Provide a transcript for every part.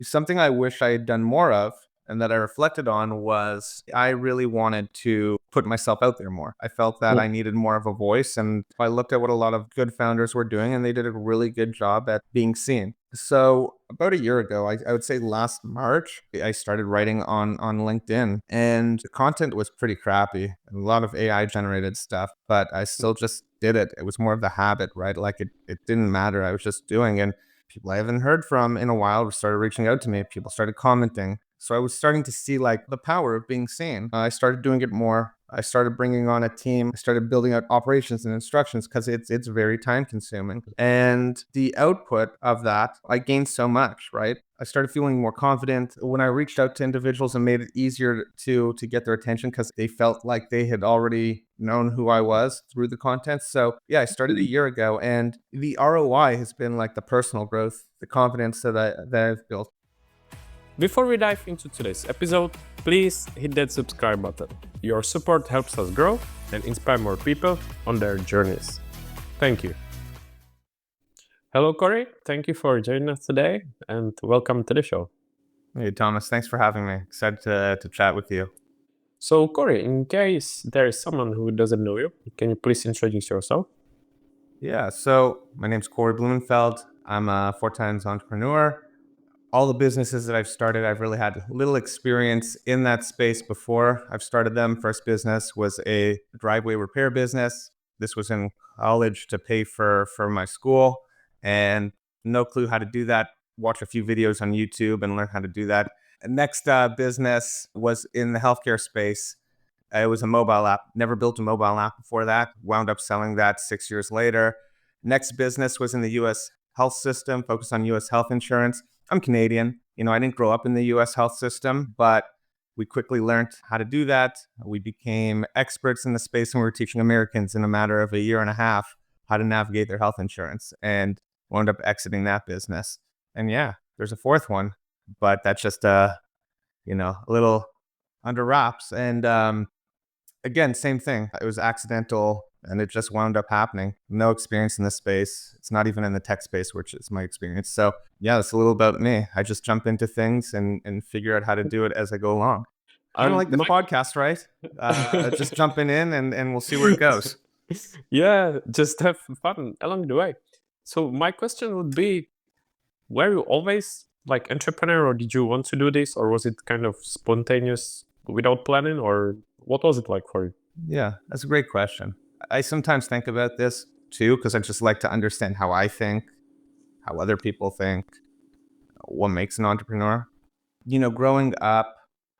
Something I wish I had done more of and that I reflected on was I really wanted to put myself out there more. I felt that Mm. I needed more of a voice. And I looked at what a lot of good founders were doing, and they did a really good job at being seen. So about a year ago, I would say last March, I started writing on LinkedIn, and the content was pretty crappy, a lot of AI generated stuff, but I still just did it. It was more of the habit, right? Like it didn't matter. I was just doing it. People I haven't heard from in a while started reaching out to me. People started commenting. So I was starting to see like the power of being seen. I started doing it more. I started bringing on a team. I started building out operations and instructions because it's very time consuming. And the output of that, I gained so much, right? I started feeling more confident when I reached out to individuals and made it easier to get their attention because they felt like they had already known who I was through the content. So yeah, I started a year ago, and the ROI has been like the personal growth, the confidence that I've built. Before we dive into today's episode, please hit that subscribe button. Your support helps us grow and inspire more people on their journeys. Thank you. Hello, Cory. Thank you for joining us today and welcome to the show. Hey, Thomas, thanks for having me. Excited to chat with you. So, Cory, in case there is someone who doesn't know you, can you please introduce yourself? Yeah, so my name's Cory Blumenfeld. I'm a 4 times entrepreneur. All the businesses that I've started, I've really had little experience in that space before I've started them. First business was a driveway repair business. This was in college to pay for my school, and no clue how to do that. Watch a few videos on YouTube and learn how to do that. Next business was in the healthcare space. It was a mobile app. Never built a mobile app before that. Wound up selling that 6 years later. Next business was in the US health system, focused on US health insurance. I'm Canadian. I didn't grow up in the US health system, but we quickly learned how to do that. We became experts in the space, and we were teaching Americans in a matter of a year and a half how to navigate their health insurance, and wound up exiting that business. And yeah, there's a fourth one, but that's just a little under wraps. And again, same thing. It was accidental, and it just wound up happening. No experience in this space. It's not even in the tech space, which is my experience. So yeah, that's a little about me. I just jump into things and figure out how to do it as I go along. Kind of like this podcast, right? Just jumping in and we'll see where it goes. Yeah, just have fun along the way. So my question would be, were you always like entrepreneur, or did you want to do this, or was it kind of spontaneous without planning, or what was it like for you? Yeah, that's a great question. I sometimes think about this too, because I just like to understand how I think, how other people think, what makes an entrepreneur. Growing up,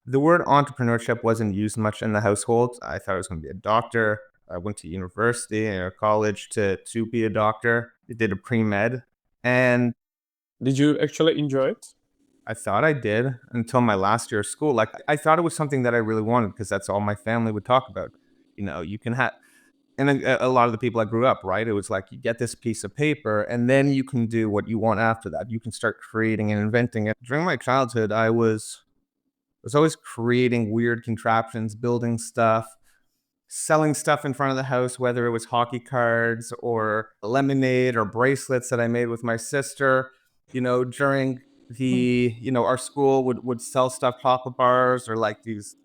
the word entrepreneurship wasn't used much in the household. I thought I was going to be a doctor. I went to university or college to be a doctor. I did a pre-med, and Did you actually enjoy it? I thought I did until my last year of school. Like, I thought it was something that I really wanted because that's all my family would talk about. You can have, and a lot of the people I grew up, right? It was like you get this piece of paper and then you can do what you want after that. You can start creating and inventing it. During my childhood, I was always creating weird contraptions, building stuff, selling stuff in front of the house, whether it was hockey cards or lemonade or bracelets that I made with my sister. During our school would sell stuff, chocolate bars or like these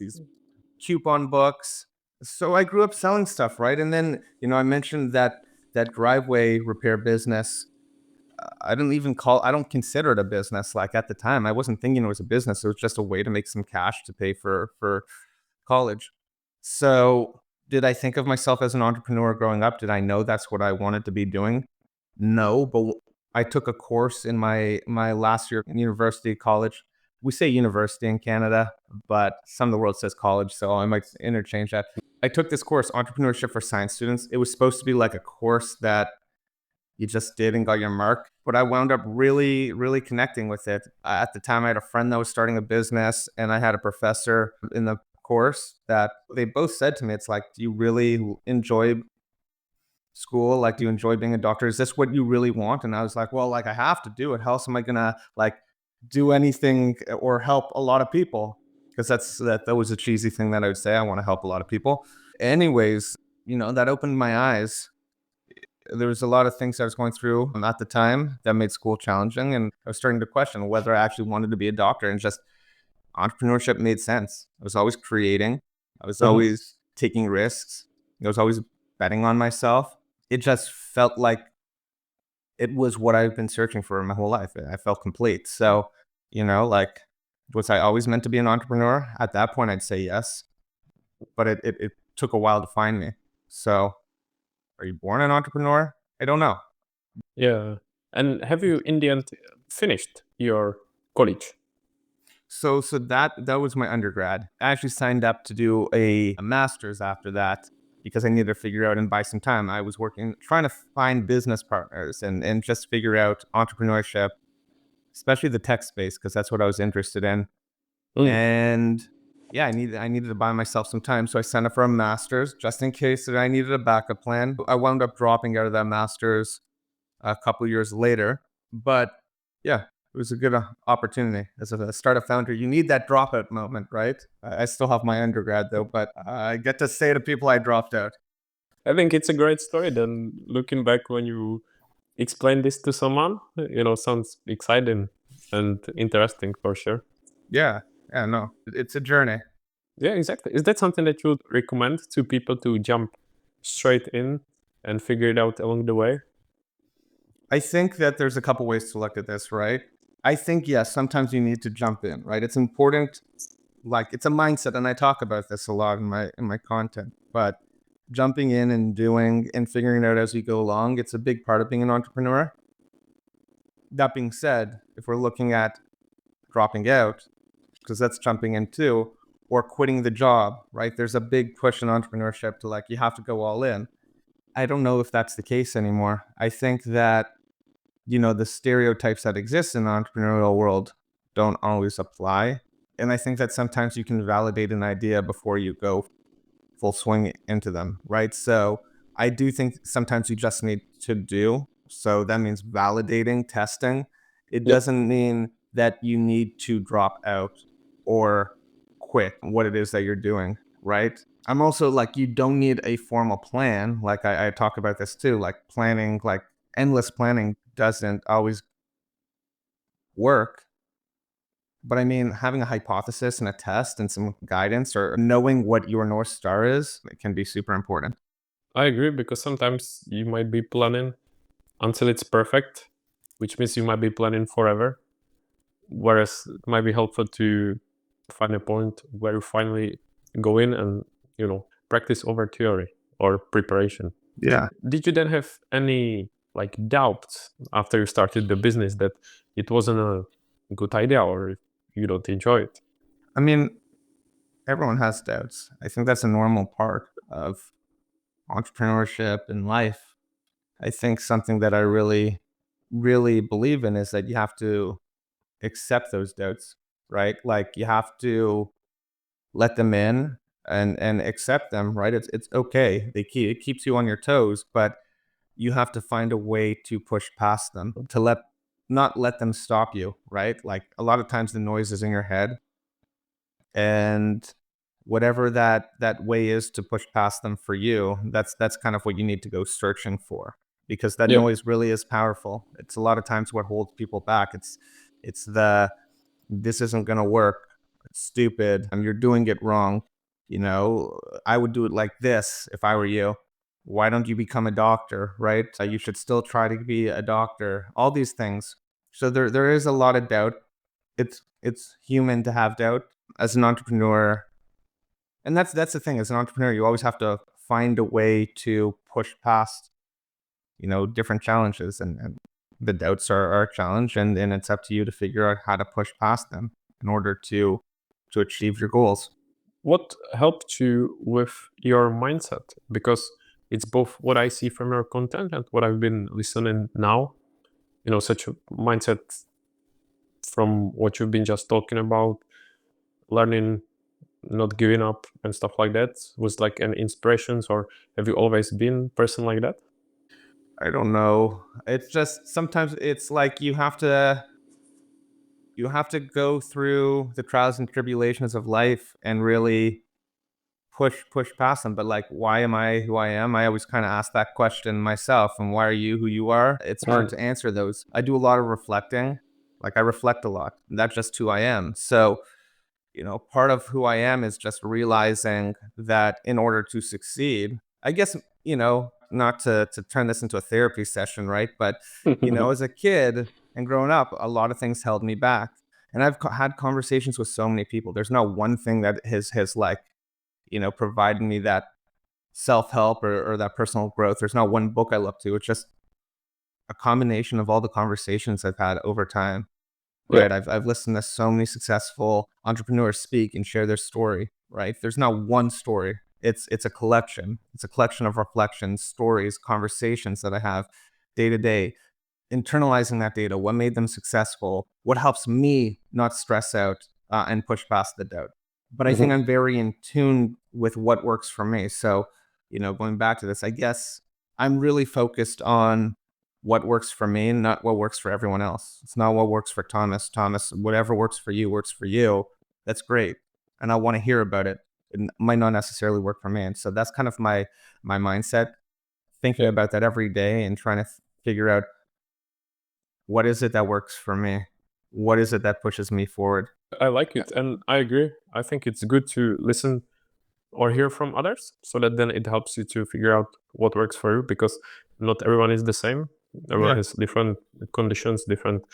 coupon books. So I grew up selling stuff, right? And then, I mentioned that driveway repair business. I don't consider it a business. Like at the time, I wasn't thinking it was a business. It was just a way to make some cash to pay for college. So did I think of myself as an entrepreneur growing up? Did I know that's what I wanted to be doing? No, but I took a course in my last year in university, college. We say university in Canada, but some of the world says college, so I might interchange that. I took this course, Entrepreneurship for Science Students. It was supposed to be like a course that you just did and got your mark. But I wound up really, really connecting with it. At the time, I had a friend that was starting a business, and I had a professor in the course that they both said to me, it's like, do you really enjoy school? Like, do you enjoy being a doctor? Is this what you really want? And I was like, well, like, I have to do it. How else am I going to like do anything or help a lot of people? Because that was a cheesy thing that I would say. I want to help a lot of people. Anyways, that opened my eyes. There was a lot of things I was going through at the time that made school challenging, and I was starting to question whether I actually wanted to be a doctor. And just entrepreneurship made sense. I was always creating, I was Mhm. always taking risks, I was always betting on myself. It just felt like it was what I've been searching for my whole life. I felt complete. So, like, was I always meant to be an entrepreneur? At that point, I'd say yes, but it took a while to find me. So, are you born an entrepreneur? I don't know. Yeah. And have you in the end finished your college? So that was my undergrad. I actually signed up to do a master's after that because I needed to figure out and buy some time. I was working trying to find business partners and just figure out entrepreneurship, especially the tech space, because that's what I was interested in. Mm. And yeah, I needed to buy myself some time. So I signed up for a master's just in case that I needed a backup plan. I wound up dropping out of that master's a couple years later. But yeah, it was a good opportunity as a startup founder. You need that dropout moment, right? I still have my undergrad though, but I get to say to people I dropped out. I think it's a great story. Then looking back when you explain this to someone, sounds exciting and interesting for sure. Yeah, yeah, no, it's a journey. Yeah, exactly. Is that something that you would recommend to people to jump straight in and figure it out along the way? I think that there's a couple ways to look at this, right? I think yes, sometimes you need to jump in, right? It's important, like it's a mindset, and I talk about this a lot in my content. But jumping in and doing and figuring it out as you go along, it's a big part of being an entrepreneur. That being said, if we're looking at dropping out, because that's jumping in too, or quitting the job, right? There's a big push in entrepreneurship to like you have to go all in. I don't know if that's the case anymore. I think that the stereotypes that exist in the entrepreneurial world don't always apply. And I think that sometimes you can validate an idea before you go full swing into them, right? So I do think sometimes you just need to do. So that means validating, testing. It Yep. doesn't mean that you need to drop out or quit what it is that you're doing, right? I'm also like, you don't need a formal plan. Like I talk about this too, like planning, like endless planning doesn't always work. But I mean, having a hypothesis and a test and some guidance or knowing what your North Star is, it can be super important. I agree because sometimes you might be planning until it's perfect, which means you might be planning forever. Whereas it might be helpful to find a point where you finally go in and, practice over theory or preparation. Yeah. Did you then have any like doubts after you started the business that it wasn't a good idea or you don't enjoy it? I mean, everyone has doubts. I think that's a normal part of entrepreneurship and life. I think something that I really, really believe in is that you have to accept those doubts, right? Like you have to let them in and accept them, right? It's okay. It keeps you on your toes, but you have to find a way to push past them to not let them stop you, right? Like a lot of times the noise is in your head, and whatever that way is to push past them for you, that's kind of what you need to go searching for, because that Yeah. noise really is powerful. It's a lot of times what holds people back. It's the this isn't going to work. It's stupid. You're doing it wrong. I would do it like this if I were you. Why don't you become a doctor, right? You should still try to be a doctor. All these things. So there is a lot of doubt. It's human to have doubt as an entrepreneur. And that's the thing. As an entrepreneur, you always have to find a way to push past, different challenges, and the doubts are a challenge, and it's up to you to figure out how to push past them in order to achieve your goals. What helped you with your mindset? Because it's both what I see from your content and what I've been listening now. Such a mindset from what you've been just talking about, learning, not giving up, and stuff like that was like an inspiration. Or have you always been a person like that? I don't know. It's just sometimes it's like you have to go through the trials and tribulations of life and really push past them. But like, why am I who I am? I always kind of ask that question myself. And why are you who you are? It's hard to answer those. I do a lot of reflecting. Like I reflect a lot. That's just who I am. So, part of who I am is just realizing that in order to succeed, I guess, not to turn this into a therapy session, right? But, as a kid and growing up, a lot of things held me back. And I've had conversations with so many people. There's not one thing that has like, provided me that self help or that personal growth. There's not one book I look to. It's just a combination of all the conversations I've had over time, Yeah. right? I've listened to so many successful entrepreneurs speak and share their story, right? There's not one story. It's a collection. It's a collection of reflections, stories, conversations that I have day to day, internalizing that data, what made them successful, what helps me not stress out and push past the doubt. But I think Mhm. I'm very in tune with what works for me. So, going back to this, I guess I'm really focused on what works for me, not what works for everyone else. It's not what works for Thomas. Thomas, whatever works for you works for you. That's great. And I want to hear about it. It might not necessarily work for me. And so that's kind of my mindset, thinking Yeah. about that every day and trying to figure out what is it that works for me? What is it that pushes me forward? I like it, and I agree. I think it's good to listen or hear from others, so that then it helps you to figure out what works for you, because not everyone is the same. Everyone Yeah. has different conditions, different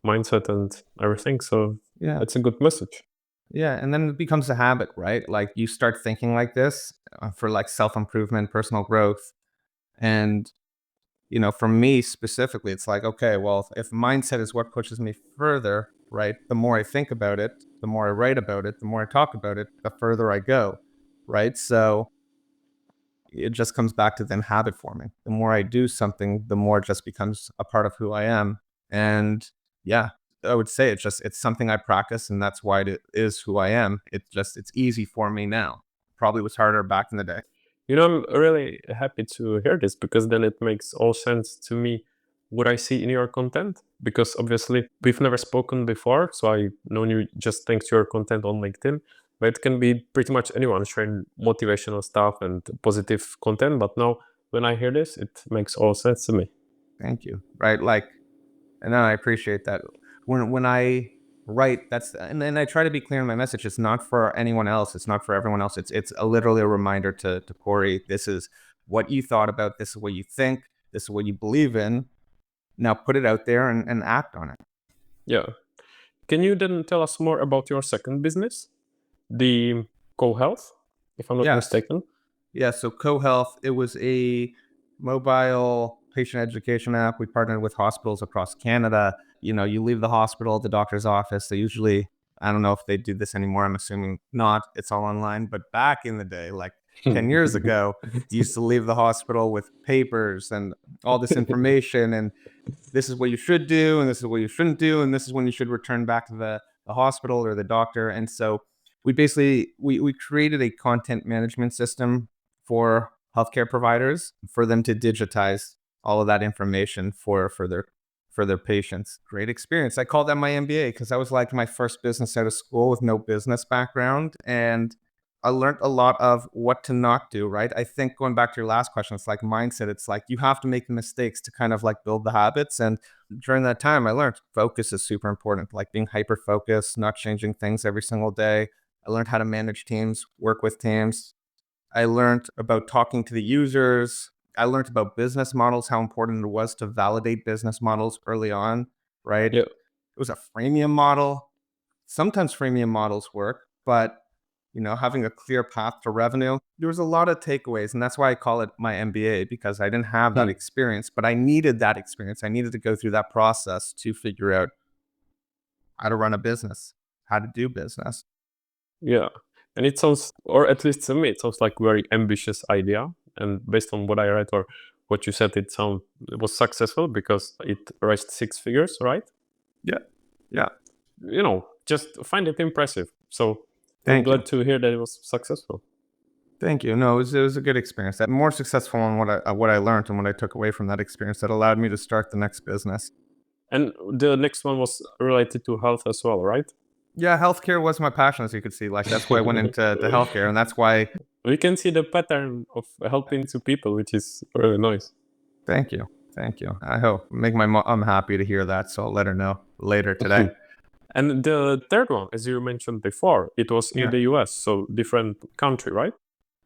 mindset, and everything. So Yeah. it's a good message. Yeah. And then it becomes a habit, right? Like you start thinking like this for like self improvement, personal growth. And, for me specifically, it's like, okay, well, if mindset is what pushes me further, right? The more I think about it, the more I write about it, the more I talk about it, the further I go, right? So, it just comes back to then habit forming. The more I do something, the more it just becomes a part of who I am. And yeah, I would say it's something I practice, and that's why it is who I am. It's easy for me now. Probably was harder back in the day. I'm really happy to hear this, because then it makes all sense to me what I see in your content. Because obviously we've never spoken before, so I known you just thanks to your content on LinkedIn. But it can be pretty much anyone sharing motivational stuff and positive content. But now when I hear this, it makes all sense to me. Thank you. Right? Like, and I appreciate that. When I write, and I try to be clear in my message. It's not for anyone else. It's not for everyone else. It's literally a reminder to Cory. This is what you thought about. This is what you think. This is what you believe in. Now put it out there and act on it. Yeah. Can you then tell us more about your second business, the CoHealth, if I'm not Yes. mistaken? Yeah. So CoHealth, it was a mobile patient education app. We partnered with hospitals across Canada. You leave the hospital, the doctor's office. They usually, I don't know if they do this anymore. I'm assuming not. It's all online. But back in the day, like 10 years ago, you used to leave the hospital with papers and all this information. And this is what you should do, and this is what you shouldn't do, and this is when you should return back to the hospital or the doctor. And so we created a content management system for healthcare providers for them to digitize all of that information for their patients. Great experience. I call that my MBA because that was like my first business out of school with no business background. And I learned a lot of what to not do, right? I think going back to your last question, it's like mindset. It's like you have to make the mistakes to kind of like build the habits. And during that time, I learned focus is super important, like being hyper focused, not changing things every single day. I learned how to manage teams, work with teams. I learned about talking to the users. I learned about business models, how important it was to validate business models early on, right? Yeah. It was a freemium model. Sometimes freemium models work, but having a clear path to revenue, there was a lot of takeaways. And that's why I call it my MBA, because I didn't have that Hmm. experience, but I needed that experience. I needed to go through that process to figure out how to run a business, how to do business. Yeah. And it sounds, or at least to me, it sounds like very ambitious idea. And based on what I read or what you said, it was successful because it raised six figures, right? Yeah. Yeah. Just find it impressive. So I'm Thank you. glad to hear that it was successful. Thank you. No, it was a good experience. I'm more successful in what I learned and what I took away from that experience that allowed me to start the next business. And the next one was related to health as well, right? Yeah, healthcare was my passion, as you could see. Like that's why I went into healthcare, and that's why We can see the pattern of helping to people, which is really nice. Thank you. Thank you. I hope make my mom. I'm happy to hear that. So I'll let her know later today. And the third one, as you mentioned before, it was in Yeah. the US, so different country, right?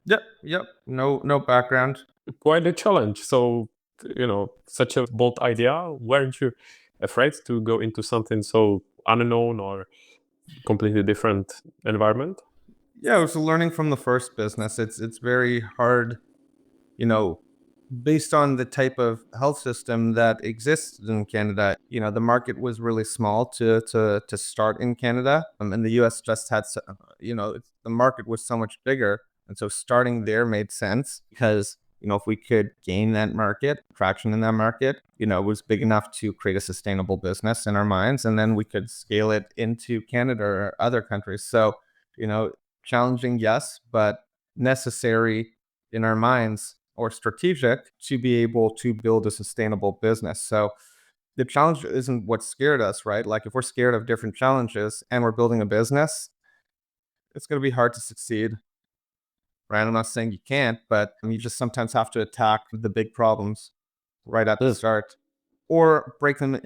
Yep. Yep. No background. Quite a challenge. So, such a bold idea. Weren't you afraid to go into something so unknown or completely different environment? Yeah, it was learning from the first business. It's very hard, you know, based on the type of health system that exists in Canada. The market was really small to start in Canada, and the U.S. just had, the market was so much bigger, and so starting there made sense because if we could gain that market traction in that market, it was big enough to create a sustainable business in our minds, and then we could scale it into Canada or other countries. So, you know, challenging, yes, but necessary in our minds or strategic to be able to build a sustainable business. So the challenge isn't what scared us, right? Like if we're scared of different challenges and we're building a business, it's going to be hard to succeed, right? I'm not saying you can't, but you just sometimes have to attack the big problems right at the Mm. start or break them.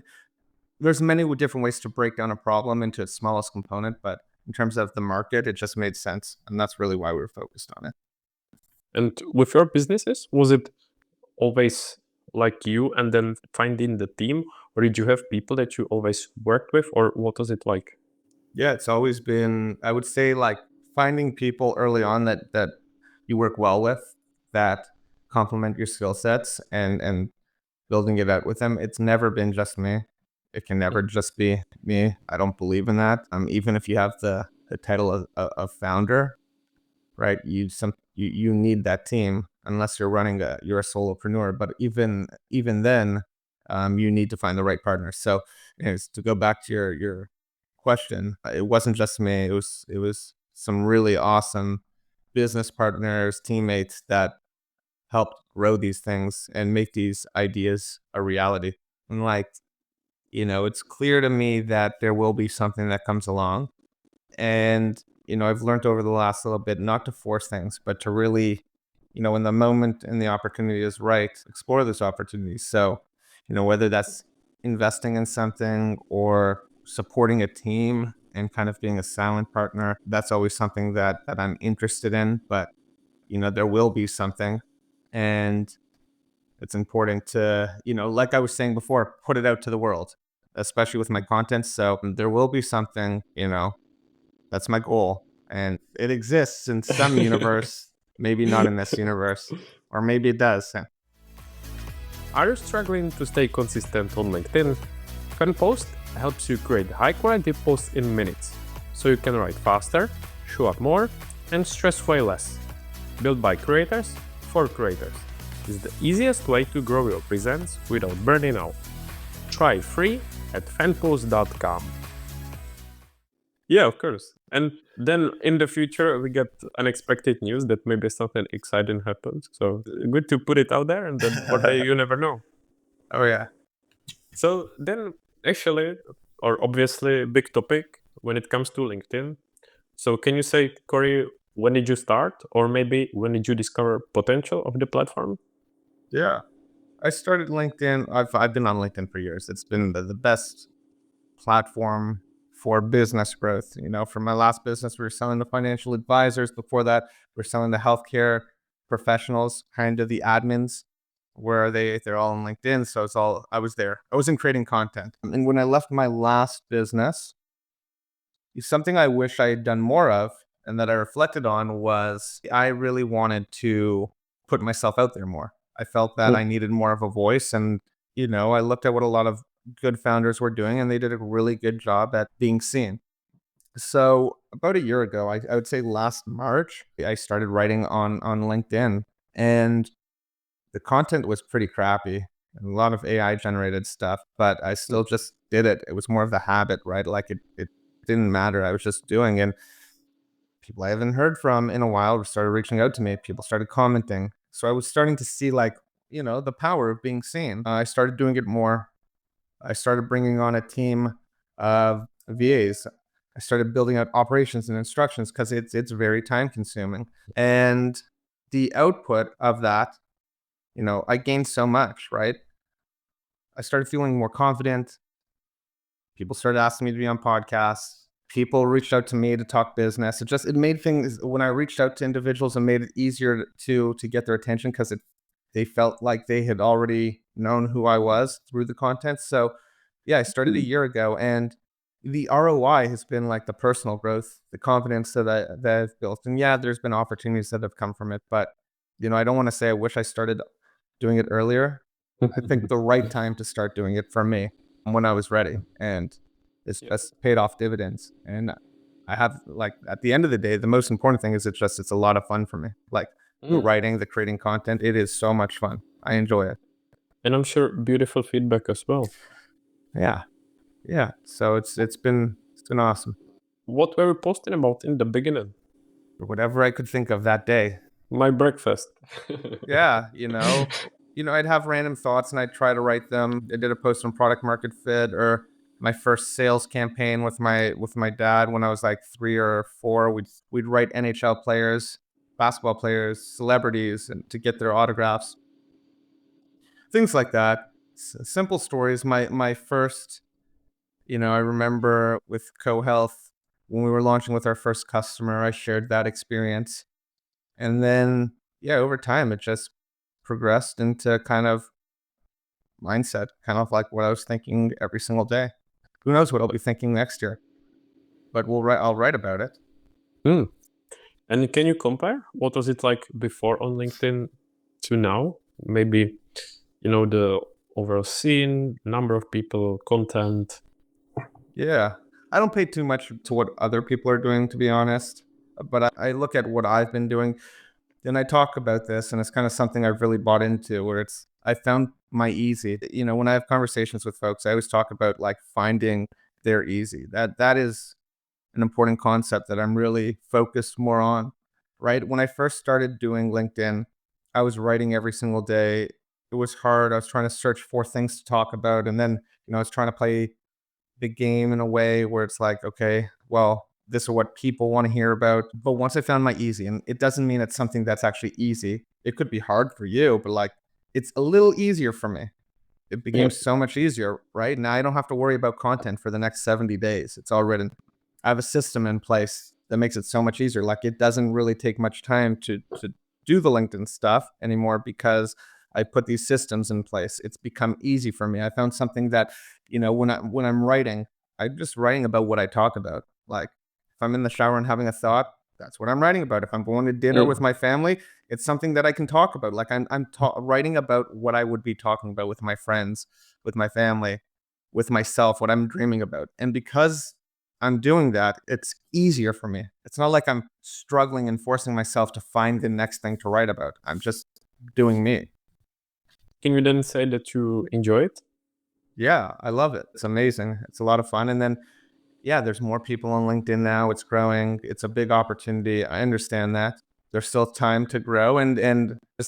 There's many different ways to break down a problem into its smallest component, but in terms of the market, it just made sense. And that's really why we were focused on it. And with your businesses, was it always like you and then finding the team, or did you have people that you always worked with, or what was it like? Yeah, it's always been, I would say, like finding people early on that you work well with, that complement your skill sets, and building it out with them. It's never been just me. It can never just be me. I don't believe in that. Even if you have the title of founder, right? You need that team unless you're a solopreneur. But even then, you need to find the right partner. So, anyways, to go back to your question, it wasn't just me. It was some really awesome business partners, teammates that helped grow these things and make these ideas a reality. And like, it's clear to me that there will be something that comes along. And, I've learned over the last little bit not to force things, but to really, when the moment and the opportunity is right, explore those opportunities. So, whether that's investing in something or supporting a team and kind of being a silent partner, that's always something that I'm interested in. But, there will be something. And it's important to, like I was saying before, put it out to the world, especially with my content. So there will be something, that's my goal. And it exists in some universe, maybe not in this universe, or maybe it does. Are you struggling to stay consistent on LinkedIn? Post helps you create high quality posts in minutes, so you can write faster, show up more, and stress way less. Built by creators for creators. It's the easiest way to grow your presence without burning out. Try free at fanpost.com. Yeah, of course. And then in the future, we get unexpected news that maybe something exciting happens. So good to put it out there, and then one day you never know. Oh, yeah. So then, actually, or obviously, big topic when it comes to LinkedIn. So can you say, Cory, when did you start, or maybe when did you discover potential of the platform? Yeah. I started LinkedIn. I've been on LinkedIn for years. It's been the best platform for business growth. For my last business, we were selling to financial advisors. Before that, we're selling to healthcare professionals, kind of the admins, where they're all on LinkedIn. So I was there. I wasn't creating content. And when I left my last business, something I wish I had done more of and that I reflected on was I really wanted to put myself out there more. I felt that I needed more of a voice. And, I looked at what a lot of good founders were doing and they did a really good job at being seen. So about a year ago, I would say last March, I started writing on LinkedIn, and the content was pretty crappy. A lot of AI generated stuff, but I still just did it. It was more of the habit, right? Like it didn't matter. I was just doing, and people I haven't heard from in a while started reaching out to me. People started commenting. So I was starting to see like, the power of being seen. I started doing it more. I started bringing on a team of VAs. I started building out operations and instructions because it's very time consuming. And the output of that, I gained so much, right? I started feeling more confident. People started asking me to be on podcasts. People reached out to me to talk business. It made things, when I reached out to individuals, it made it easier to get their attention because they felt like they had already known who I was through the content. So yeah, I started a year ago, and the ROI has been like the personal growth, the confidence that I've built. And yeah, there's been opportunities that have come from it, but I don't want to say I wish I started doing it earlier. I think the right time to start doing it for me when I was ready, and it's Yeah. just paid off dividends. And I have, like, at the end of the day, the most important thing is it's a lot of fun for me. Like the Mm. writing, the creating content, it is so much fun. I enjoy it. And I'm sure beautiful feedback as well. Yeah, yeah. So it's been awesome. What were you posting about in the beginning? Whatever I could think of that day. My breakfast. Yeah, I'd have random thoughts and I'd try to write them. I did a post on product market fit, or my first sales campaign with my dad when I was like 3 or 4. We'd write NHL players, basketball players, celebrities, and to get their autographs, things like that. Simple stories. My first, I remember with CoHealth when we were launching with our first customer, I shared that experience. And then, yeah, over time, it just progressed into kind of mindset, kind of like what I was thinking every single day. Who knows what I'll be thinking next year, but I'll write about it. Mm. And can you compare what was it like before on LinkedIn to now? Maybe, the overall scene, number of people, content. Yeah. I don't pay too much to what other people are doing, to be honest, but I look at what I've been doing. And I talk about this, and it's kind of something I've really bought into, where I found my easy. When I have conversations with folks, I always talk about like finding their easy. That is an important concept that I'm really focused more on. Right. When I first started doing LinkedIn, I was writing every single day. It was hard. I was trying to search for things to talk about. And then, I was trying to play the game in a way where it's like, okay, well, this is what people want to hear about. But once I found my easy, and it doesn't mean it's something that's actually easy, it could be hard for you, but like it's a little easier for me. It Yeah. became so much easier, right? Now I don't have to worry about content for the next 70 days. It's all written. I have a system in place that makes it so much easier. Like it doesn't really take much time to do the LinkedIn stuff anymore because I put these systems in place. It's become easy for me. I found something that, when I'm writing, I'm just writing about what I talk about. Like if I'm in the shower and having a thought, that's what I'm writing about. If I'm going to dinner with Mm. my family, it's something that I can talk about. Like writing about what I would be talking about with my friends, with my family, with myself, what I'm dreaming about. And because I'm doing that, it's easier for me. It's not like I'm struggling and forcing myself to find the next thing to write about. I'm just doing me. Can you then say that you enjoy it? Yeah, I love it. It's amazing. It's a lot of fun. And then, yeah, there's more people on LinkedIn now. It's growing. It's a big opportunity. I understand that. There's still time to grow, and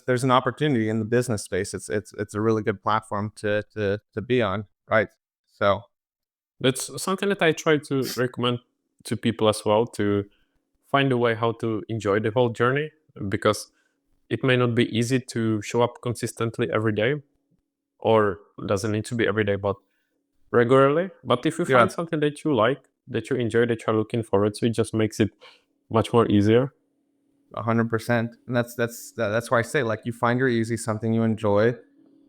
there's an opportunity in the business space. It's a really good platform to be on, right? So That's something that I try to recommend to people as well, to find a way how to enjoy the whole journey, because it may not be easy to show up consistently every day, or doesn't need to be every day, but regularly. But if you yeah, find something that you like, that you enjoy, that you're looking forward to, it just makes it much more easier. 100%. And that's why I say, like, you find your easy, something you enjoy,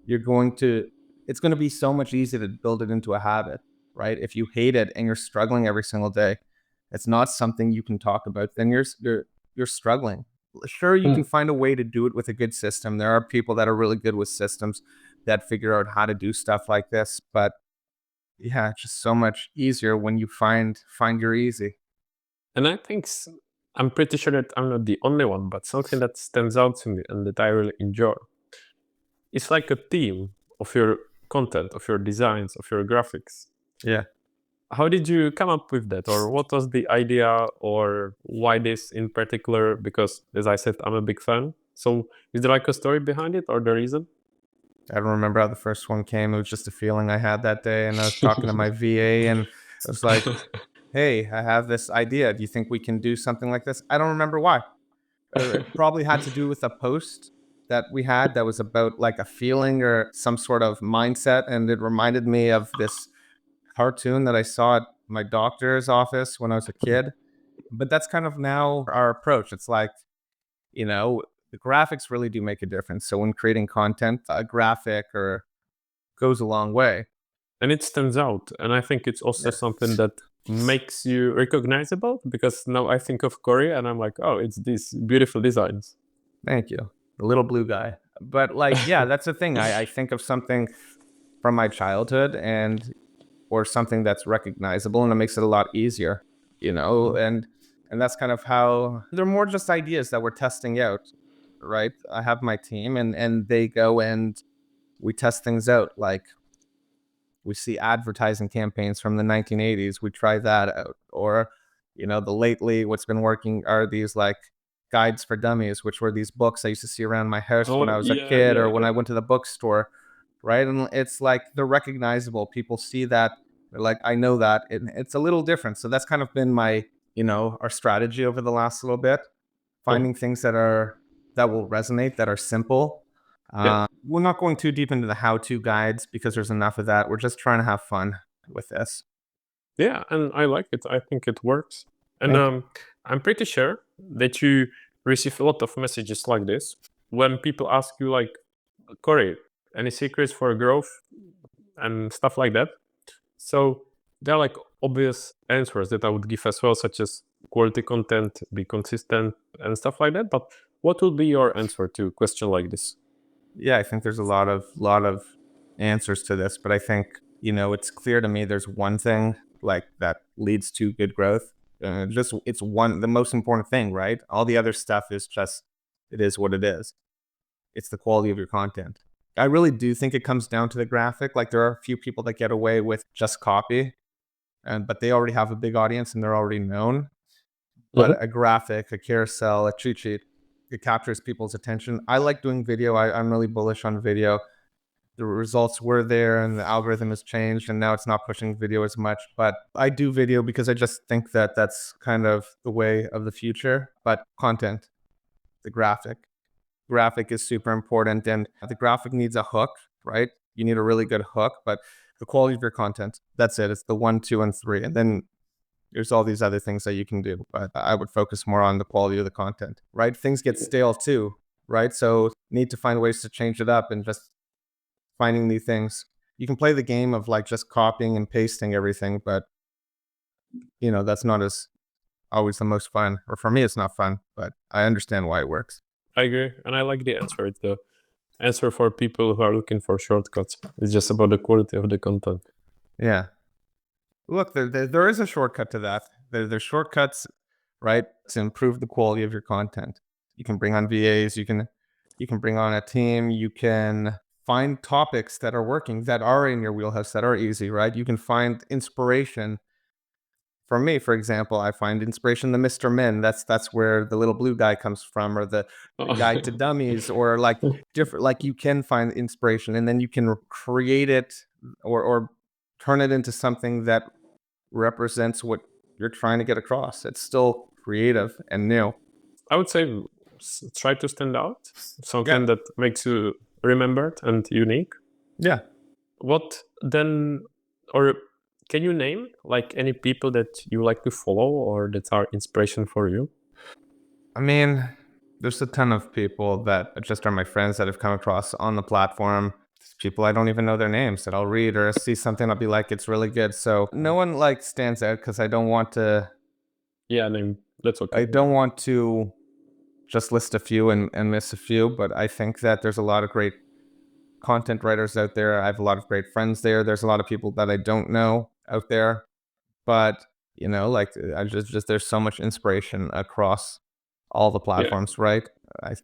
you're going to it's going to be so much easier to build it into a habit, right? If you hate it and you're struggling every single day, it's not something you can talk about, then you're struggling. Sure, you can Mm. find a way to do it with a good system. There are people that are really good with systems that figure out how to do stuff like this, but yeah, it's just so much easier when you find your easy. And I'm pretty sure that I'm not the only one, but something that stands out to me and that I really enjoy. It's like a theme of your content, of your designs, of your graphics. Yeah. How did you come up with that, or what was the idea, or why this in particular? Because, as I said, I'm a big fan. So, is there like a story behind it, or the reason? I don't remember how the first one came. It was just a feeling I had that day, and I was talking to my VA, and I was like, hey, I have this idea. Do you think we can do something like this? I don't remember why. It probably had to do with a post that we had that was about like a feeling or some sort of mindset. And it reminded me of this cartoon that I saw at my doctor's office when I was a kid. But that's kind of now our approach. It's like, you know, the graphics really do make a difference. So when creating content, a graphic or goes a long way. And it stands out. And I think it's also Yeah. something that makes you recognizable, because now I think of Cory and I'm like, oh, it's these beautiful designs. Thank you. The little blue guy. But like, yeah, that's the thing. I think of something from my childhood and or something that's recognizable and it makes it a lot easier, you know, and that's kind of how they're more just ideas that we're testing out, right? I have my team and they go and we test things out. Like we see advertising campaigns from the 1980s, we try that out. Or, you know, the lately what's been working are these like guides for dummies, which were these books I used to see around my house when Oh, I was a yeah, kid yeah, or when yeah. I went to the bookstore, right? And it's like they're recognizable. People see that, they're like, I know that. It's a little different. So that's kind of been my, you know, our strategy over the last little bit, Oh, finding things that will resonate, that are simple. yeah. We're not going too deep into the how-to guides because there's enough of that. We're just trying to have fun with this. Yeah, and I like it. I think it works. And Thank you. I'm pretty sure that you receive a lot of messages like this when people ask you, like, Cory, any secrets for growth and stuff like that. So there are like obvious answers that I would give as well, such as quality content, be consistent, and stuff like that. But what would be your answer to a question like this? Yeah, I think there's a lot of answers to this, but I think, you know, it's clear to me there's one thing like that leads to good growth. Just it's one the most important thing, right? All the other stuff is just it is what it is. It's the quality of your content. I really do think it comes down to the graphic. Like there are a few people that get away with just copy, and but they already have a big audience and they're already known. But Mhm. a graphic, a carousel, a cheat sheet, it captures people's attention. I like doing video. I'm really bullish on video. The results were there and the algorithm has changed and now it's not pushing video as much. But I do video because I just think that that's kind of the way of the future. But content, the graphic is super important and the graphic needs a hook, right? You need a really good hook, but the quality of your content, that's it. It's the one, two, and three. And then there's all these other things that you can do, but I would focus more on the quality of the content, right? Things get stale too, right? So need to find ways to change it up and just finding new things. You can play the game of like just copying and pasting everything, but you know, that's not as always the most fun. Or for me, it's not fun, but I understand why it works. I agree, and I like the answer. It's the answer for people who are looking for shortcuts. It's just about the quality of the content. Yeah. Look, there is a shortcut to that. There's shortcuts, right, to improve the quality of your content. You can bring on VAs. You can bring on a team. You can find topics that are working, that are in your wheelhouse, that are easy, right? You can find inspiration. For me, for example, I find inspiration in the Mr. Men. That's where the little blue guy comes from, or the guide to dummies, or like different. Like you can find inspiration, and then you can create it or turn it into something that represents what you're trying to get across. It's still creative and new. I would say try to stand out, Yeah. something that makes you remembered and unique. Yeah. What then, or can you name like any people that you like to follow or that are inspiration for you? I mean, there's a ton of people that just are my friends that have come across on the platform. There's people I don't even know their names that I'll read or see something I'll be like, it's really good. So no one like stands out because Yeah, name. That's okay. I don't want to just list a few and miss a few, but I think that there's a lot of great content writers out there. I have a lot of great friends there. There's a lot of people that I don't know out there, but you know, like I just there's so much inspiration across all the Yeah, platforms, right?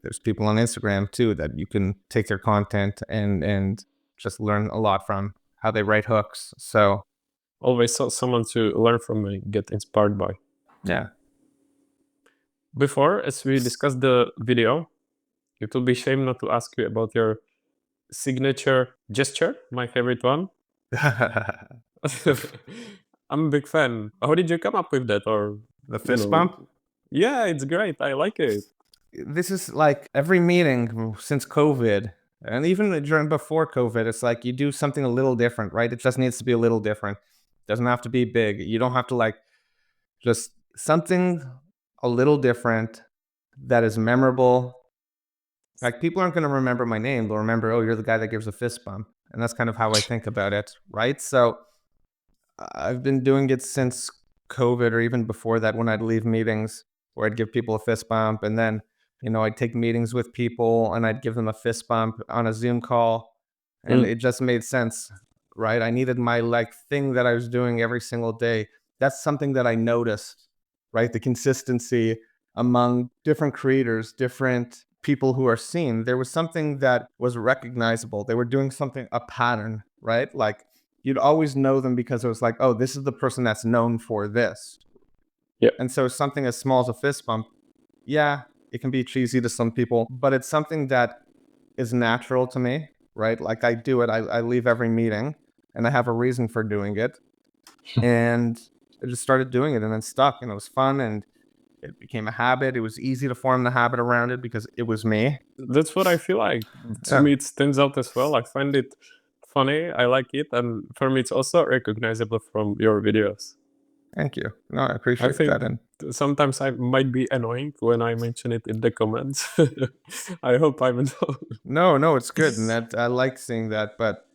There's people on Instagram too that you can take their content and just learn a lot from how they write hooks. So always someone to learn from and get inspired by. yeah. Before, as we discussed the video, it would be shame not to ask you about your signature gesture, my favorite one. I'm a big fan. How did you come up with that? Or, The you fist know, bump. yeah, it's great. I like it. This is like every meeting since COVID, and even during before COVID, it's like you do something a little different, right? It just needs to be a little different. Doesn't have to be big. You don't have to like just something a little different that is memorable. Like people aren't going to remember my name; they'll remember, oh, you're the guy that gives a fist bump, and that's kind of how I think about it, right? So I've been doing it since COVID or even before that when I'd leave meetings where I'd give people a fist bump and then, I'd take meetings with people and I'd give them a fist bump on a Zoom call and Mm, it just made sense, right? I needed my like thing that I was doing every single day. That's something that I noticed, right? The consistency among different creators, different people who are seen. There was something that was recognizable. They were doing something, a pattern, right? Like you'd always know them because it was like, oh, this is the person that's known for this. yeah. And so something as small as a fist bump, yeah, it can be cheesy to some people, but it's something that is natural to me, right? Like I do it, I leave every meeting and I have a reason for doing it. And I just started doing it and then stuck and it was fun and it became a habit. It was easy to form the habit around it because it was me. That's what I feel like. To Yeah. me, it stands out as well. I find it funny. I like it. And for me, it's also recognizable from your videos. Thank you. No, I I appreciate think that. And sometimes I might be annoying when I mention it in the comments. I hope I'm not. no, it's good. And that I like seeing that. But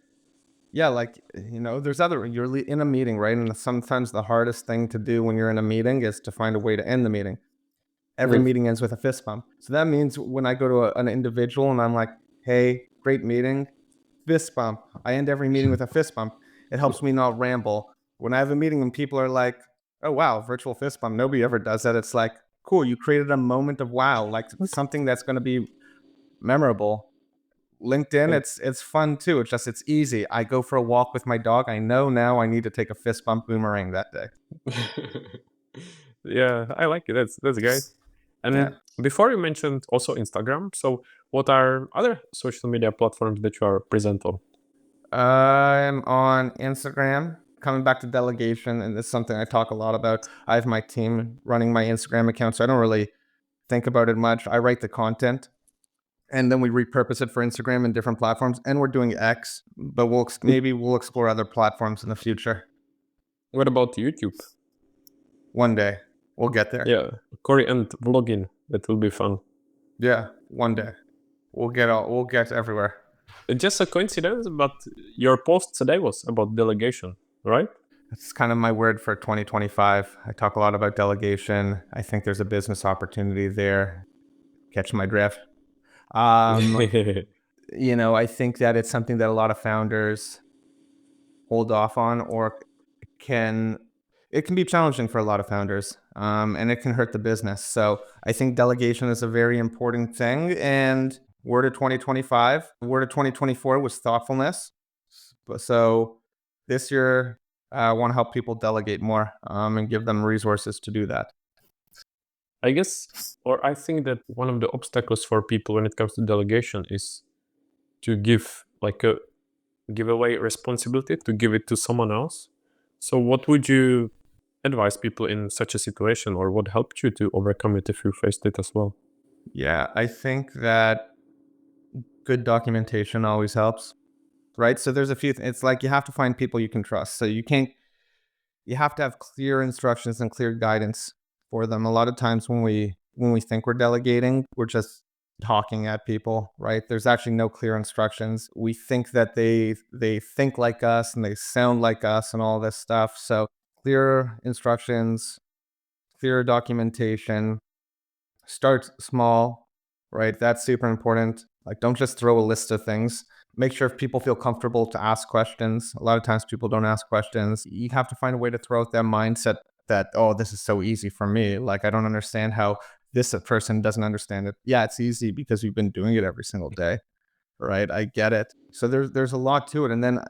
yeah, like, there's other, in a meeting, right? And sometimes the hardest thing to do when you're in a meeting is to find a way to end the meeting. Every Mm. meeting ends with a fist bump. So that means when I go to an individual and I'm like, hey, great meeting, fist bump. I end every meeting with a fist bump. It helps me not ramble. When I have a meeting and people are like, oh, wow, virtual fist bump. Nobody ever does that. It's like, cool, you created a moment of wow, like something that's going to be memorable. LinkedIn, And it's fun too. It's easy. I go for a walk with my dog. I know now I need to take a fist bump boomerang that day. yeah, I like it. That's great. Yeah. And before you mentioned also Instagram. So what are other social media platforms that you are present on? I'm on Instagram. Coming back to delegation, and this is something I talk a lot about. I have my team running my Instagram account, so I don't really think about it much. I write the content, and then we repurpose it for Instagram and different platforms. And we're doing X, but maybe we'll explore other platforms in the future. What about YouTube? One day, we'll get there. Yeah, Cory and vlogging. That will be fun. Yeah, one day, we'll get everywhere. Just a coincidence, but your post today was about delegation, right? It's kind of my word for 2025. I talk a lot about delegation. I think there's a business opportunity there. Catch my drift. Um, I think that it's something that a lot of founders hold off on or can it can be challenging for a lot of founders, and it can hurt the business. So I think delegation is a very important thing. And word of 2025, word of 2024 was thoughtfulness. So this year, I want to help people delegate more, and give them resources to do that. I guess, or I think that one of the obstacles for people when it comes to delegation is to give away responsibility, to give it to someone else. So what would you advise people in such a situation, or what helped you to overcome it if you faced it as well? Yeah, I think that good documentation always helps, right? So there's a few. It's like you have to find people you can trust. So you have to have clear instructions and clear guidance for them. A lot of times when we think we're delegating, we're just talking at people, right? There's actually no clear instructions. We think that they think like us and they sound like us and all this stuff. So clear instructions, clear documentation, start small, right? That's super important. Like, don't just throw a list of things. Make sure if people feel comfortable to ask questions. A lot of times people don't ask questions. You have to find a way to throw out that mindset that, oh, this is so easy for me. Like, I don't understand how this person doesn't understand it. Yeah, it's easy because you've been doing it every single day, right? I get it. So there's a lot to it. And then,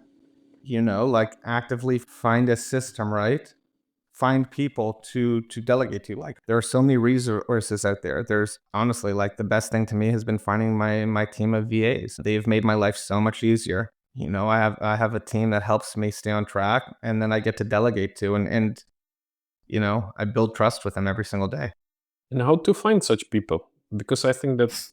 like actively find a system, right? Find people to delegate to. Like there are so many resources out there. There's honestly like the best thing to me has been finding my team of VAs. They've made my life so much easier. I have a team that helps me stay on track, and then I get to delegate to, and I build trust with them every single day. And how to find such people? Because I think that's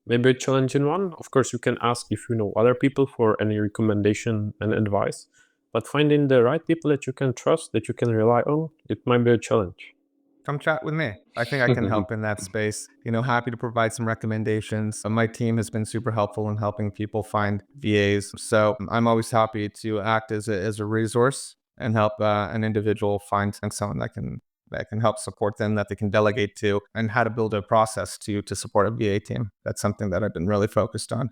maybe a challenging one. Of course, you can ask if you know other people for any recommendation and advice, but finding the right people that you can trust, that you can rely on, it might be a challenge. Come chat with me. I think I can help in that space. Happy to provide some recommendations. My team has been super helpful in helping people find VAs. So I'm always happy to act as a resource and help an individual find someone that can help support them, that they can delegate to, and how to build a process to support a VA team. That's something that I've been really focused on.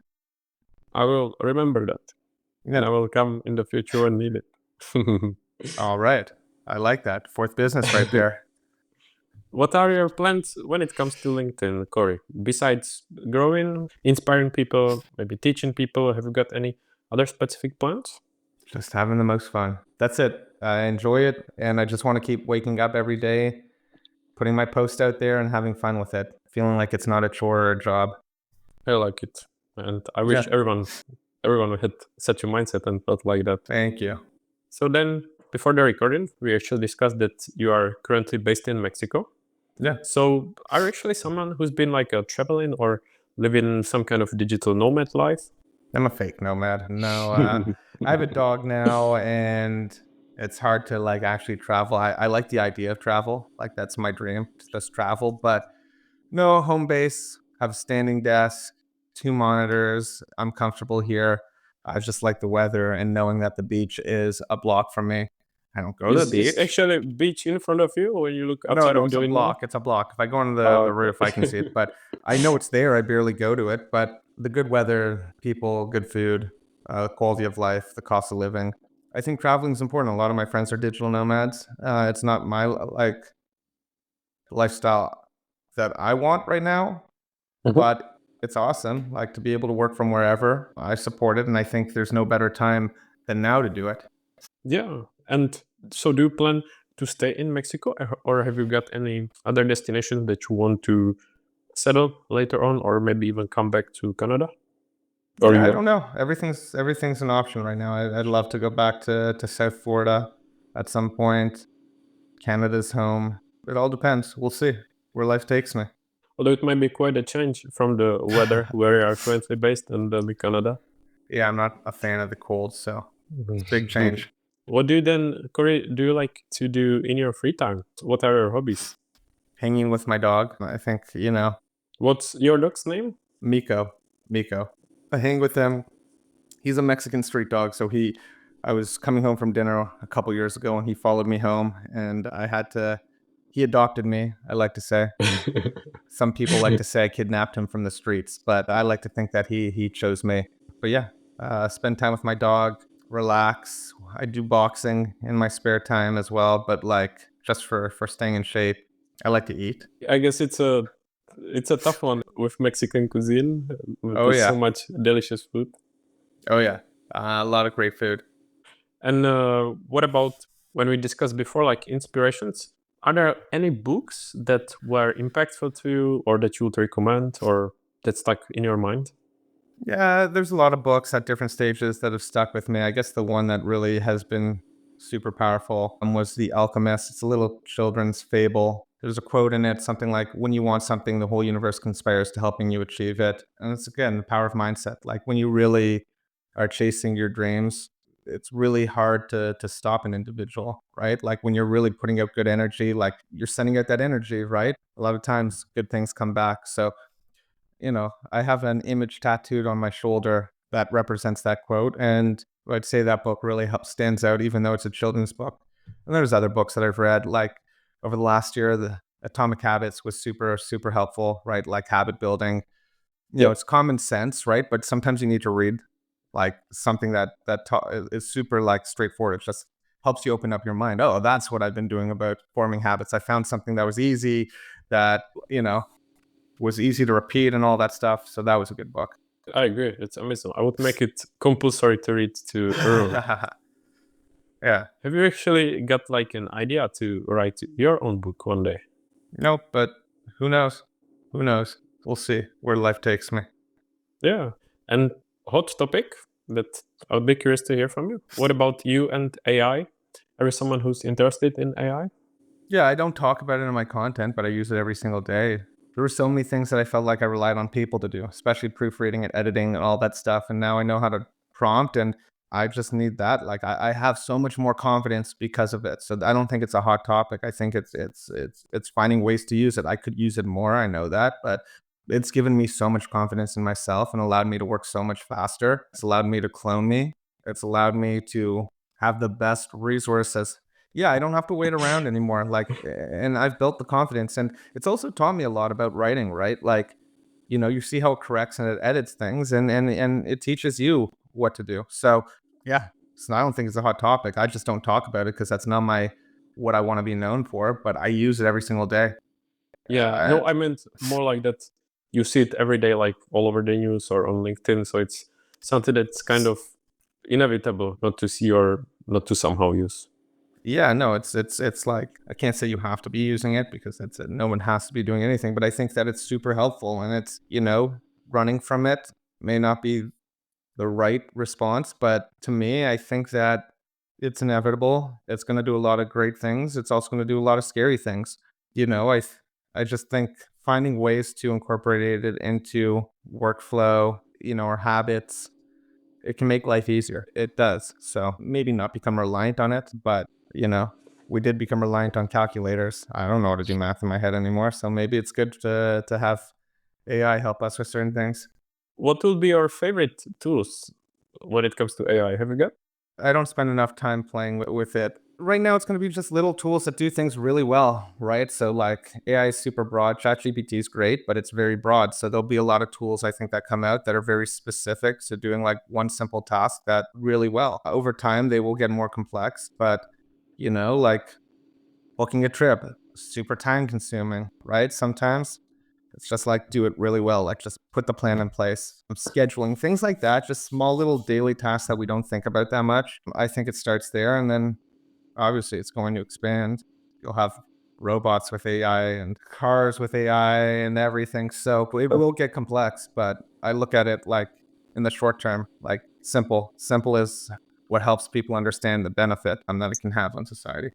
I will remember that, and Yeah. I will come in the future when needed. All right. I like that. Fourth business right there. What are your plans when it comes to LinkedIn, Cory? Besides growing, inspiring people, maybe teaching people, have you got any other specific plans? Just having the most fun. That's it. I enjoy it, and I just want to keep waking up every day, putting my post out there, and having fun with it. Feeling like it's not a chore or a job. I like it, and I Yeah. wish everyone had such a mindset and thought like that. Thank you. So then, before the recording, we actually discussed that you are currently based in Mexico. Yeah. So, are you actually someone who's been like traveling or living some kind of digital nomad life? I'm a fake nomad. No, I have a dog now, and it's hard to like actually travel. I like the idea of travel. Like that's my dream, to just travel. But no, home base, have a standing desk, two monitors. I'm comfortable here. I just like the weather and knowing that the beach is a block from me. I don't go to the Is beach. actually a beach in front of you when you look No, outside no, of it's the a window? block. It's a block. If I go on the Oh, roof, I can see it. okay. But I know it's there. I barely go to it. But the good weather, people, good food, quality of life, the cost of living. I think traveling is important. A lot of my friends are digital nomads. It's not my like lifestyle that I want right now, Mhm. but it's awesome. Like to be able to work from wherever. I support it, and I think there's no better time than now to do it. Yeah. And so, do you plan to stay in Mexico, or have you got any other destination that you want to settle later on, or maybe even come back to Canada or Yeah, I Europe? don't know. Everything's an option right now. I'd love to go back to South Florida at some point. Canada's home. It all depends. We'll see where life takes me. Although it might be quite a change from the weather where you are currently based and Canada. Yeah, I'm not a fan of the cold, so it's a big Mhm. change. What do you then, Corey, do you like to do in your free time? What are your hobbies? Hanging with my dog. I think, What's your dog's name? Miko. Miko. I hang with him. He's a Mexican street dog, so I was coming home from dinner a couple years ago and he followed me home and he adopted me, I like to say. Some people like to say I kidnapped him from the streets, but I like to think that he chose me. But yeah, spend time with my dog, relax. I do boxing in my spare time as well, but like just for staying in shape. I like to eat. I guess it's a tough one with Mexican cuisine. Oh There's so yeah, much delicious food. oh yeah, a lot of great food. And what about when we discussed before, like inspirations? Are there any books that were impactful to you, or that you would recommend, or that stuck in your mind? Yeah, there's a lot of books at different stages that have stuck with me. I guess the one that really has been super powerful was The Alchemist. It's a little children's fable. There's a quote in it, something like, when you want something, the whole universe conspires to helping you achieve it. And it's again the power of mindset. Like when you really are chasing your dreams, it's really hard to stop an individual, right? Like when you're really putting out good energy, like you're sending out that energy, right? A lot of times good things come back. So I have an image tattooed on my shoulder that represents that quote. And I'd say that book really helps stands out, even though it's a children's book. And there's other books that I've read, like over the last year, the Atomic Habits was super, super helpful, right? Like habit building. Yep, It's common sense, right? But sometimes you need to read like something that is super like straightforward. It just helps you open up your mind. Oh, that's what I've been doing about forming habits. I found something that was easy, that you know was easy to repeat and all that stuff. So that was a good book. I agree. It's amazing. I would make it compulsory to read to everyone. Yeah. Have you actually got like an idea to write your own book one day? Nope. But who knows? Who knows? We'll see where life takes me. Yeah. And hot topic. But I'll be curious to hear from you. What about you and AI? Are you someone who's interested in AI? Yeah, I don't talk about it in my content, but I use it every single day. There were so many things that I felt like I relied on people to do, especially proofreading and editing and all that stuff. And now I know how to prompt, and I just need that. Like I have so much more confidence because of it. So I don't think it's a hot topic. I think it's finding ways to use it. I could use it more. I know that, but it's given me so much confidence in myself and allowed me to work so much faster. It's allowed me to clone me. It's allowed me to have the best resources. Yeah, I don't have to wait around anymore. Like, and I've built the confidence, and it's also taught me a lot about writing, right? Like, you see how it corrects and it edits things, and it teaches you what to do. So, yeah, so I don't think it's a hot topic. I just don't talk about it because that's not my what I want to be known for. But I use it every single day. Yeah, Uh, no, I meant more like that you see it every day, like all over the news or on LinkedIn. So it's something that's kind of inevitable not to see or not to somehow use. yeah, no, it's like I can't say you have to be using it because no one has to be doing anything. But I think that it's super helpful, and it's running from it may not be the right response. But to me, I think that it's inevitable. It's going to do a lot of great things. It's also going to do a lot of scary things. I just think finding ways to incorporate it into workflow, or habits, it can make life easier. It does. So maybe not become reliant on it, but you know, we did become reliant on calculators. I don't know how to do math in my head anymore. So maybe it's good to have AI help us with certain things. What will be your favorite tools when it comes to AI? Have you got? I don't spend enough time playing with it. Right now, it's going to be just little tools that do things really well, right? So, like AI is super broad. ChatGPT is great, but it's very broad. So, there'll be a lot of tools I think that come out that are very specific to doing like one simple task that really well. Over time, they will get more complex, but like booking a trip, super time consuming, right? Sometimes it's just like do it really well, like just put the plan in place. Scheduling, things like that, just small little daily tasks that we don't think about that much. I think it starts there, and then obviously it's going to expand. You'll have robots with AI and cars with AI and everything. So it will get complex, but I look at it like in the short term, like simple. Simple is what helps people understand the benefit that it can have on society.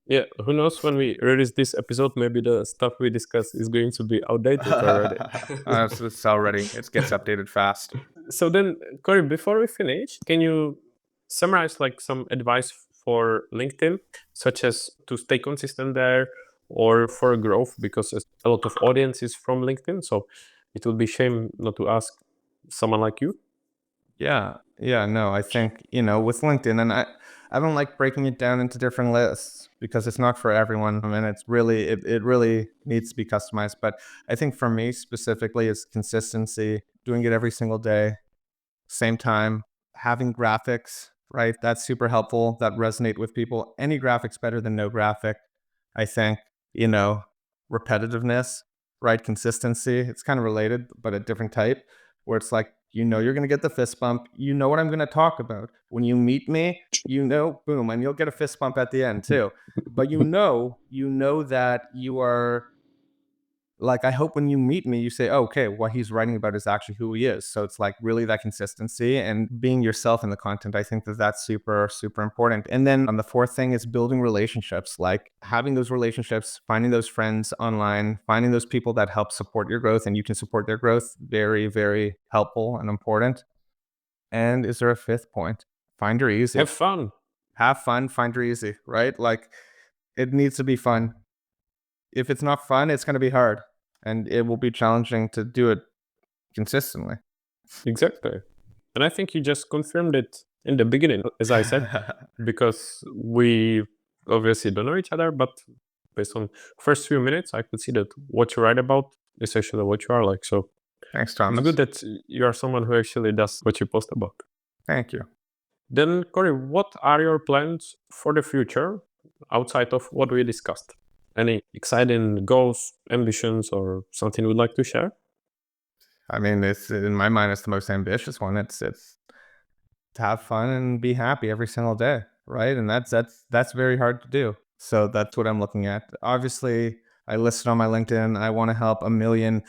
Yeah, who knows when we release this episode, maybe the stuff we discuss is going to be outdated already. So it's already, it gets updated fast. So then, Cory, before we finish, can you summarize like some advice for LinkedIn, such as to stay consistent there or for growth? Because a lot of audience is from LinkedIn, so it would be shame not to ask someone like you. Yeah. Yeah. No, I think, with LinkedIn, and I don't like breaking it down into different lists because it's not for everyone. I mean, it really needs to be customized. But I think for me specifically, it's consistency, doing it every single day, same time, having graphics, right? That's super helpful. That resonate with people. Any graphics better than no graphic. I think, you know, repetitiveness, right? Consistency. It's kind of related, but a different type, where it's like, you're going to get the fist bump. You know what I'm going to talk about. When you meet me, boom, and you'll get a fist bump at the end too. But that you are like, I hope when you meet me, you say, oh, okay, what he's writing about is actually who he is. So it's like really that consistency and being yourself in the content. I think that that's super, super important. And then the fourth thing is building relationships, like having those relationships, finding those friends online, finding those people that help support your growth and you can support their growth. Very, very helpful and important. And is there a fifth point? Find your easy. Have fun. Have fun, find your easy, right? Like it needs to be fun. If it's not fun, it's going to be hard and it will be challenging to do it consistently. Exactly. And I think you just confirmed it in the beginning, as I said, because we obviously don't know each other, but based on first few minutes, I could see that what you write about is actually what you are like. So Thanks, it's Thomas. good that you are someone who actually does what you post about. Thank you. Then, Cory, what are your plans for the future outside of what we discussed? Any exciting goals, ambitions, or something you'd like to share? I mean, it's in my mind, it's the most ambitious one. It's to have fun and be happy every single day, right? And that's very hard to do. So that's what I'm looking at. Obviously, I listed on my LinkedIn, I want to help 1 million.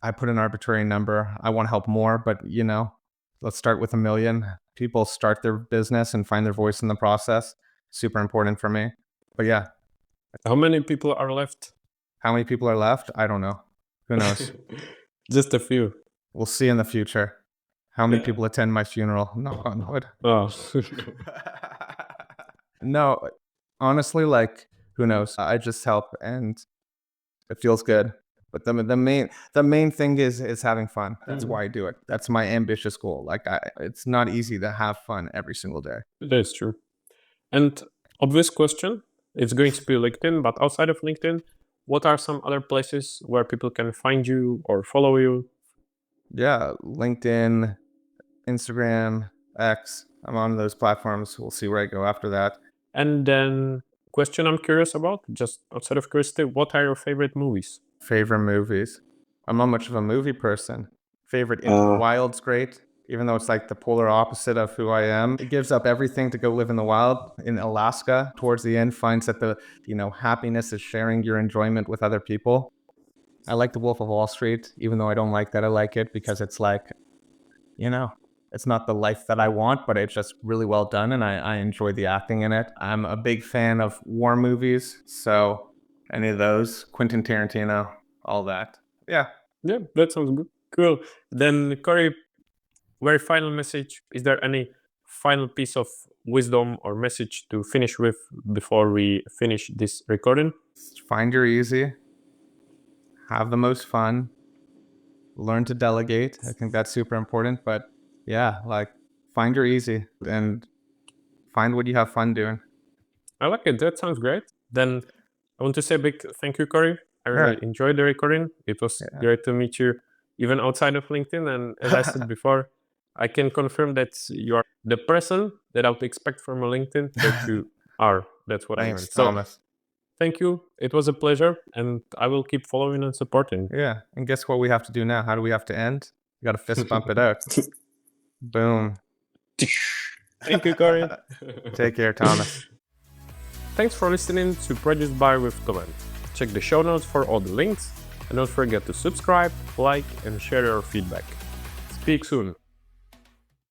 I put an arbitrary number. I want to help more, but Let's start with 1 million. People start their business and find their voice in the process. Super important for me. But yeah, How many people are left? how many people are left? I don't know. Who knows? Just a few. We'll see in the future. How many people attend my funeral? Knock on wood. Oh. No, honestly, like, who knows? I just help and it feels good. But the main thing is having fun. That's why I do it. That's my ambitious goal. Like, it's not easy to have fun every single day. That is true. And obvious question, it's going to be LinkedIn, but outside of LinkedIn, what are some other places where people can find you or follow you? Yeah, LinkedIn, Instagram, X. I'm on those platforms. We'll see where I go after that. And then question I'm curious about, just outside of curiosity, what are your favorite movies? Favorite movies. I'm not much of a movie person. Favorite Into the Wild's great, even though it's like the polar opposite of who I am. It gives up everything to go live in the wild in Alaska. Towards the end, finds that the happiness is sharing your enjoyment with other people. I like The Wolf of Wall Street, even though I don't like that I like it because it's like, it's not the life that I want, but it's just really well done and I enjoy the acting in it. I'm a big fan of war movies, so any of those, Quentin Tarantino, all that. Yeah. Yeah, that sounds good. Cool. Then, Cory, very final message. Is there any final piece of wisdom or message to finish with before we finish this recording? Find your easy, have the most fun, learn to delegate. I think that's super important. But yeah, like, find your easy and find what you have fun doing. I like it. That sounds great. Then I want to say a big thank you, Cory. I really Yeah. enjoyed the recording. It was Yeah. great to meet you, even outside of LinkedIn. And as I said before, I can confirm that you are the person that I would expect from a LinkedIn that you are. That's what I meant. Thanks, So Thomas. thank you. It was a pleasure, and I will keep following and supporting. Yeah. And guess what we have to do now? How do we have to end? We got to fist bump it out. Boom. Thank you, Cory. Take care, Thomas. Thanks for listening to Produced by with Comment. Check the show notes for all the links, and don't forget to subscribe, like, and share your feedback. Speak soon.